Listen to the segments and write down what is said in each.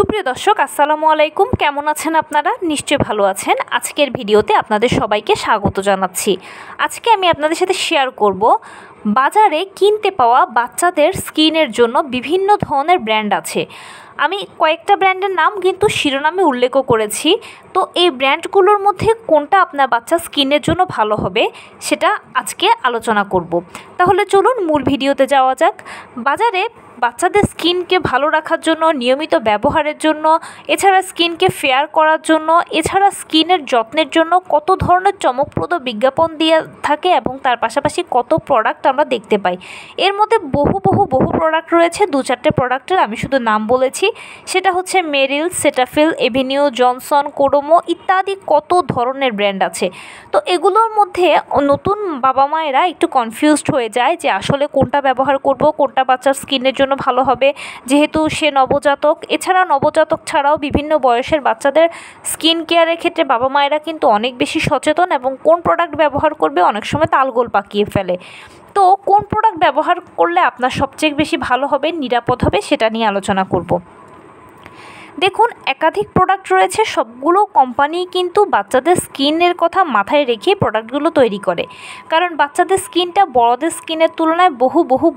সুপ্রিয় দর্শক আসসালামু আলাইকুম, কেমন আছেন আপনারা? নিশ্চয়ই ভালো আছেন। আজকের ভিডিওতে আপনাদের সবাইকে স্বাগত জানাচ্ছি। আজকে আমি আপনাদের সাথে শেয়ার করব বাজারে কিনতে পাওয়া বাচ্চাদের স্কিনের জন্য বিভিন্ন ধরনের ব্র্যান্ড আছে। আমি কয়েকটা ব্র্যান্ডের নাম কিন্তু শিরোনামে উল্লেখও করেছি। তো এই ব্র্যান্ডগুলোর মধ্যে কোনটা আপনার বাচ্চার স্কিনের জন্য ভালো হবে সেটা আজকে আলোচনা করব। তাহলে চলুন মূল ভিডিওতে যাওয়া যাক। বাজারে বাচ্চাদের স্কিনকে ভালো রাখার জন্য, নিয়মিত ব্যবহারের জন্য, এছাড়া স্কিনকে ফেয়ার করার জন্য, এছাড়া স্কিনের যত্নের জন্য কত ধরনের চমকপ্রদ বিজ্ঞাপন দিয়ে থাকে এবং তার পাশাপাশি কত প্রোডাক্ট আমরা দেখতে পাই। এর মধ্যে বহু প্রোডাক্ট রয়েছে। 2-4টে প্রোডাক্টের আমি শুধু নাম বলেছি। সেটা হচ্ছে মেরিল, সেটাফিল, এভিনিউ, জনসন, কোডোমো ইত্যাদি কত ধরনের ব্র্যান্ড আছে। তো এগুলোর মধ্যে নতুন বাবা মায়েরা একটু কনফিউজড হয়ে যায় যে আসলে কোনটা ব্যবহার করব, কোনটা বাচ্চার স্কিনের জন্য ভালো হবে, যেহেতু সে নবজাতক। এছাড়া নবজাতক ছাড়াও বিভিন্ন বয়সের বাচ্চাদের স্কিন কেয়ারের ক্ষেত্রে বাবা মায়েরা কিন্তু অনেক বেশি সচেতন এবং কোন প্রোডাক্ট ব্যবহার করবে অনেক সময় তালগোল পাকিয়ে ফেলে। তো কোন প্রোডাক্ট ব্যবহার করলে আপনার সবচেয়ে বেশি ভালো হবে, নিরাপদ হবে, সেটা নিয়ে আলোচনা করব। দেখুন, একাধিক প্রোডাক্ট রয়েছে। সবগুলো কোম্পানি কিন্তু বাচ্চাদের স্কিনের কথা মাথায় রেখে প্রোডাক্টগুলো তৈরি করে, কারণ বাচ্চাদের স্কিনটা বড়দের স্কিনের তুলনায়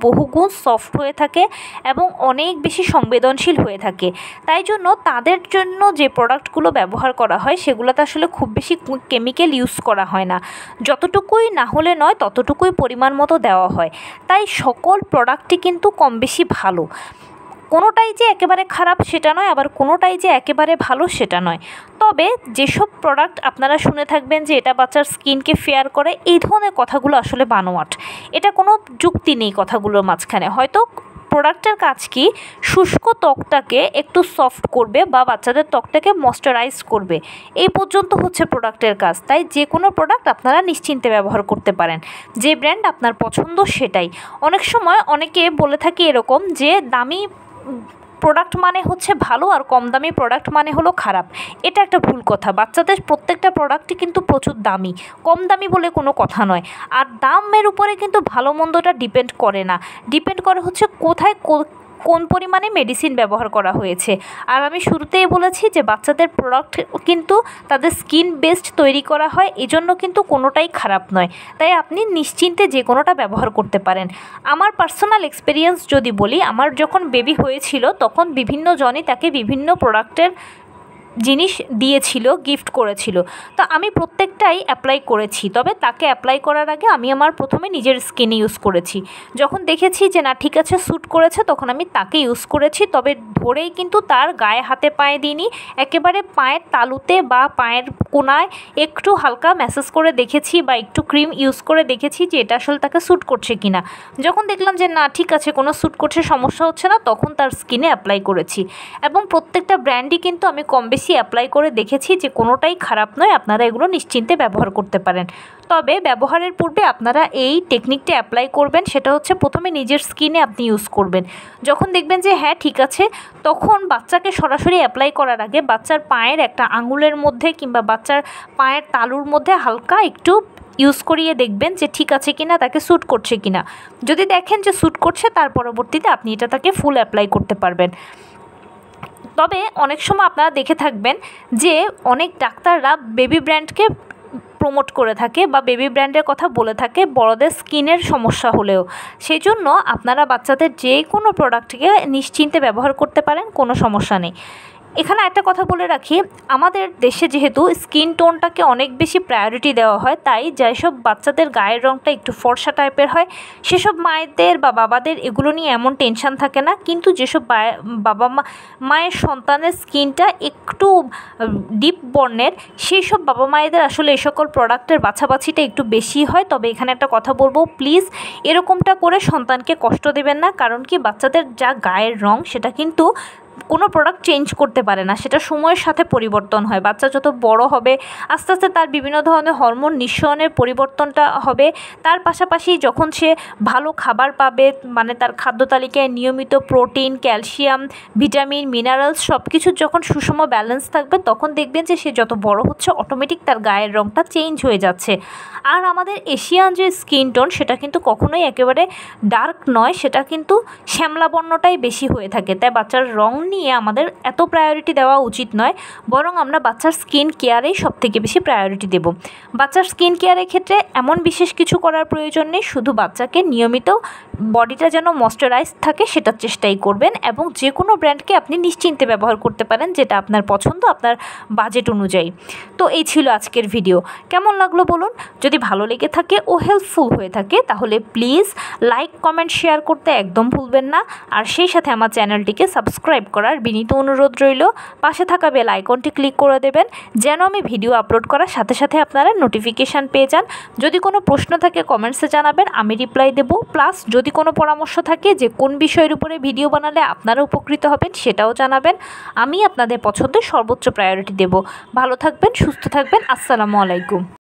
বহুগুণ সফট হয়ে থাকে এবং অনেক বেশি সংবেদনশীল হয়ে থাকে। তাই জন্য তাদের জন্য যে প্রোডাক্টগুলো ব্যবহার করা হয় সেগুলোতে আসলে খুব বেশি কেমিক্যাল ইউজ করা হয় না। যতটুকুই না হলে নয় ততটুকুই পরিমাণ মতো দেওয়া হয়। তাই সকল প্রোডাক্টই কিন্তু কম বেশি ভালো। কোনোটাই যে একেবারে খারাপ সেটা নয়, আবার কোনোটাই যে একেবারে ভালো সেটা নয়। তবে যেসব প্রোডাক্ট আপনারা শুনে থাকবেন যে এটা বাচ্চার স্কিনকে ফেয়ার করে, এই ধরনের কথাগুলো আসলে বানোয়াট। এটা কোনো যুক্তি নেই কথাগুলোর মাঝখানে। হয়তো প্রোডাক্টের কাজ কি, শুষ্ক ত্বকটাকে একটু সফট করবে বা বাচ্চাদের ত্বকটাকে ময়শ্চারাইজ করবে, এই পর্যন্ত হচ্ছে প্রোডাক্টের কাজ। তাই যে কোনো প্রোডাক্ট আপনারা নিশ্চিন্তে ব্যবহার করতে পারেন। যে ব্র্যান্ড আপনার পছন্দ সেটাই। অনেক সময় অনেকে বলে থাকে এরকম যে দামি প্রোডাক্ট মানে হচ্ছে ভালো আর কম দামি প্রোডাক্ট মানে হলো খারাপ। এটা একটা ভুল কথা। বাচ্চাদের প্রত্যেকটা প্রোডাক্টই কিন্তু প্রচুর দামি, কম দামি বলে কোনো কথা নয়। আর দামের উপরে কিন্তু ভালো মন্দটা ডিপেন্ড করে না, ডিপেন্ড করে হচ্ছে কোথায় কোন পরিমাণে মেডিসিন ব্যবহার করা হয়েছে। আর আমি শুরুতেই বলেছি যে বাচ্চাদের প্রোডাক্ট কিন্তু তাদের স্কিন বেসড তৈরি করা হয়, এজন্য কিন্তু কোনোটাই খারাপ নয়। তাই আপনি নিশ্চিন্তে যে কোনোটা ব্যবহার করতে পারেন। আমার পার্সোনাল এক্সপিরিয়েন্স যদি বলি, আমার যখন বেবি হয়েছিল তখন বিভিন্ন জনই তাকে বিভিন্ন প্রোডাক্টের জিনিস দিয়েছিল, গিফট করেছিল। তো আমি প্রত্যেকটাই অ্যাপ্লাই করেছি। তবে তাকে অ্যাপ্লাই করার আগে আমি আমার প্রথমে নিজের স্কিনে ইউজ করেছি। যখন দেখেছি যে না ঠিক আছে, স্যুট করেছে, তখন আমি তাকে ইউজ করেছি। তবে ধরেই কিন্তু তার গায়ে হাতে পায়ে দিইনি, একেবারে পায়ের তালুতে বা পায়ের কোনায় একটু হালকা ম্যাসাজ করে দেখেছি বা একটু ক্রিম ইউজ করে দেখেছি যে এটা আসলে তাকে স্যুট করছে কিনা। যখন দেখলাম যে না ঠিক আছে, কোনো স্যুট করছে, সমস্যা হচ্ছে না, তখন তার স্কিনে অ্যাপ্লাই করেছি। এবং প্রত্যেকটা ব্র্যান্ডই কিন্তু আমি কম বেশি অ্যাপ্লাই করে দেখেছি যে কোনোটাই খারাপ নয়। আপনারা এগুলো নিশ্চিন্তে ব্যবহার করতে পারেন। তবে ব্যবহারের পূর্বে আপনারা এই টেকনিকটা অ্যাপ্লাই করবেন। সেটা হচ্ছে প্রথমে নিজের স্কিনে আপনি ইউজ করবেন। যখন দেখবেন যে হ্যাঁ ঠিক আছে, তখন বাচ্চাকে সরাসরি অ্যাপ্লাই করার আগে বাচ্চার পায়ের একটা আঙুলের মধ্যে কিংবা বাচ্চার পায়ের তালুর মধ্যে হালকা একটু ইউজ করিয়ে দেখবেন যে ঠিক আছে কিনা, তাকে স্যুট করছে কিনা। যদি দেখেন যে স্যুট করছে, তার পরবর্তীতে আপনি এটা তাকে ফুল অ্যাপ্লাই করতে পারবেন। তবে অনেক সময় আপনারা দেখে থাকবেন যে অনেক ডাক্তাররা বেবি ব্র্যান্ডকে প্রমোট করে থাকে বা বেবি ব্র্যান্ডের কথা বলে থাকে বড়দের স্কিনের সমস্যা হলেও। সেই জন্য আপনারা বাচ্চাদের যে কোনো প্রোডাক্টকে নিশ্চিন্তে ব্যবহার করতে পারেন, কোনো সমস্যা নেই। এখানে একটা কথা বলে রাখি, আমাদের দেশে যেহেতু স্কিন টোনটাকে অনেক বেশি প্রায়োরিটি দেওয়া হয়, তাই যেসব বাচ্চাদের গায়ের রঙটা একটু ফর্সা টাইপের হয় সেসব মায়েদের বা বাবাদের এগুলো নিয়ে এমন টেনশন থাকে না। কিন্তু যেসব মায়ের সন্তানের স্কিনটা একটু ডিপ বর্ণের, সেই সব বাবা মায়েদের আসলে এই সকল প্রোডাক্টের বাছাবাছিটা একটু বেশি হয়। তবে এখানে একটা কথা বলবো, প্লিজ এরকমটা করে সন্তানকে কষ্ট দেবেন না। কারণ কি, বাচ্চাদের যা গায়ের রঙ সেটা কিন্তু কোনো প্রোডাক্ট চেঞ্জ করতে পারে না, সেটা সময়ের সাথে পরিবর্তন হয়। বাচ্চা যত বড় হবে আস্তে আস্তে তার বিভিন্ন ধরনের হরমোন নিঃসরণের পরিবর্তনটা হবে। তার পাশাপাশি যখন সে ভালো খাবার পাবে, মানে তার খাদ্য তালিকায় নিয়মিত প্রোটিন, ক্যালসিয়াম, ভিটামিন, মিনারেলস সব কিছুর যখন সুষম ব্যালেন্স থাকবে, তখন দেখবেন যে সে যত বড় হচ্ছে অটোমেটিক তার গায়ের রঙটা চেঞ্জ হয়ে যাচ্ছে। আর আমাদের এশিয়ান যে স্কিন টোন সেটা কিন্তু কখনোই একেবারে ডার্ক নয়, সেটা কিন্তু শ্যামলা বর্ণটাই বেশি হয়ে থাকে। তাই বাচ্চার রং নিয়ে আমাদের এত প্রায়োরিটি দেওয়া উচিত নয়, বরং আমরা বাচ্চার স্কিন কেয়ারেই সবথেকে বেশি প্রায়োরিটি দেব। বাচ্চার স্কিন কেয়ারের ক্ষেত্রে এমন বিশেষ কিছু করার প্রয়োজন নেই, শুধু বাচ্চাকে নিয়মিত বডিটা যেন ময়শ্চারাইজ থাকে সেটার চেষ্টাই করবেন, এবং যে কোনো ব্র্যান্ডকে আপনি নিশ্চিন্তে ব্যবহার করতে পারেন যেটা আপনার পছন্দ, আপনার বাজেট অনুযায়ী। তো এই ছিল আজকের ভিডিও। কেমন লাগলো বলুন? যদি ভালো লেগে থাকে ও হেল্পফুল হয়ে থাকে তাহলে প্লিজ লাইক, কমেন্ট, শেয়ার করতে একদম ভুলবেন না। আর সেই সাথে আমার চ্যানেলটিকে সাবস্ক্রাইব করার বিনীত অনুরোধ রইল। পাশে থাকা বেল আইকনটি ক্লিক করে দেবেন যেন আমি ভিডিও আপলোড করার সাথে সাথে আপনারা নোটিফিকেশান পেয়ে যান। যদি কোনো প্রশ্ন থাকে কমেন্টসে জানাবেন, আমি রিপ্লাই দেব। প্লাস যদি কোনো পরামর্শ থাকে যে কোন বিষয়ের উপরে ভিডিও বানালে আপনারা উপকৃত হবেন সেটাও জানাবেন। আমি আপনাদের পছন্দের সর্বোচ্চ প্রায়োরিটি দেব। ভালো থাকবেন, সুস্থ থাকবেন। আসসালামু আলাইকুম।